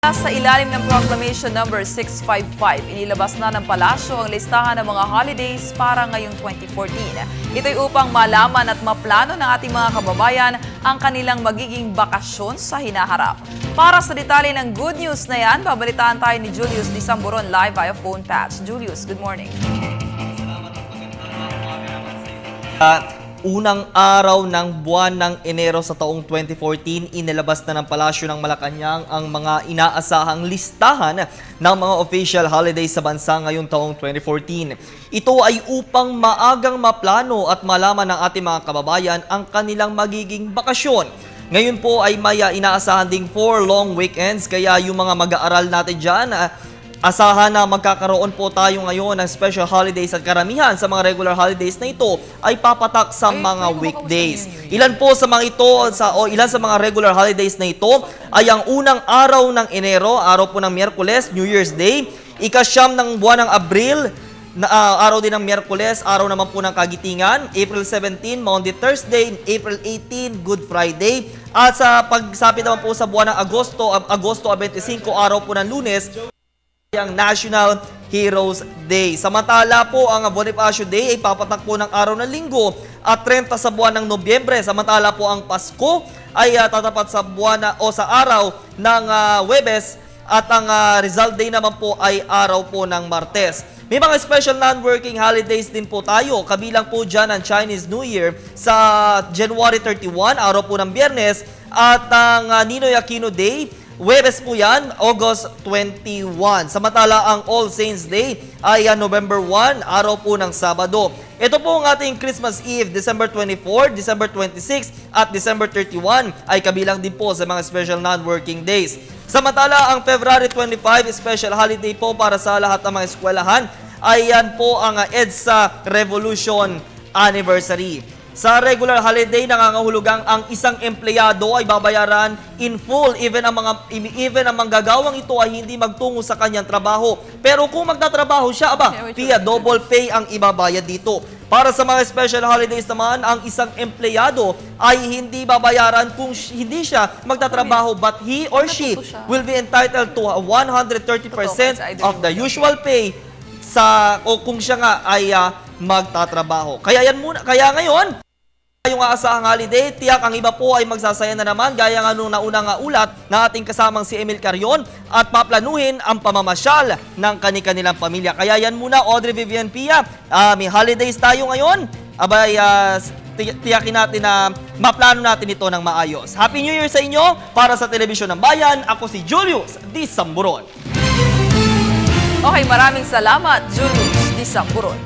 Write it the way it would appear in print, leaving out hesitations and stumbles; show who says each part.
Speaker 1: Sa ilalim ng Proclamation number 655, inilabas na ng palasyo ang listahan ng mga holidays para ngayong 2014. Ito'y upang malaman at maplano ng ating mga kababayan ang kanilang magiging bakasyon sa hinaharap. Para sa detalye ng good news na yan, babalitaan tayo ni Julius Disamburon live via phone patch. Julius, good morning.
Speaker 2: Unang araw ng buwan ng Enero sa taong 2014, inilabas na ng Palasyo ng Malacanang ang mga inaasahang listahan ng mga official holidays sa bansa ngayong taong 2014. Ito ay upang maagang maplano at malaman ng ating mga kababayan ang kanilang magiging bakasyon. Ngayon po ay may inaasahan ding 4 long weekends, kaya yung mga mag-aaral natin dyan, asahan na magkakaroon po tayo ngayon ng special holidays at karamihan sa mga regular holidays na ito ay papatak sa mga weekdays. Ilan po sa mga ito ilan sa mga regular holidays na ito ay ang unang araw ng Enero, araw po ng Miyerkules, New Year's Day, ika-9 ng buwan ng Abril, araw din ng Miyerkules, araw naman po ng Kagitingan, April 17, Maundy Thursday, April 18, Good Friday, at sa pagsapit naman po sa buwan ng Agosto 25, araw po ng Lunes, ang National Heroes Day. Samantala po, ang Bonifacio Day ay papatak po ng araw ng Linggo at 30 sa buwan ng Nobyembre. Samantala po, ang Pasko ay tatapat sa buwan o sa araw ng Huwebes at ang Rizal Day naman po ay araw po ng Martes. May mga special non-working holidays din po tayo. Kabilang po dyan ang Chinese New Year sa January 31, araw po ng Biyernes, at ang Ninoy Aquino Day, Huwebes po yan, August 21. Samantala, ang All Saints Day ay November 1, araw po ng Sabado. Ito po ang ating Christmas Eve, December 24, December 26 at December 31 ay kabilang din po sa mga special non-working days. Samantala, ang February 25, special holiday po para sa lahat ng mga eskwelahan, ay yan po ang EDSA Revolution Anniversary. Sa regular holiday, nangangahulugang ang isang empleyado ay babayaran in full even ang manggagawang ito ay hindi magtungo sa kanyang trabaho. Pero kung magtatrabaho siya, via double pay ang ibabayad dito. Para sa mga special holidays naman, ang isang empleyado ay hindi babayaran kung hindi siya magtatrabaho, but he or she will be entitled to 130% of the usual pay o kung siya nga ay magtatrabaho. Kaya ngayon, yung aasahang holiday, tiyak ang iba po ay magsasaya na naman gaya nga nung naunang ulat na ating kasamang si Emil Carion at paplanuhin ang pamamasyal ng kanilang pamilya. Kaya yan muna, Audrey Vivian Pia, may holidays tayo ngayon. Abay, tiyakin natin na maplano natin ito ng maayos. Happy New Year sa inyo! Para sa Telebisyon ng Bayan, ako si Julius Disamburon.
Speaker 1: Okay, maraming salamat, Julius Disamburon.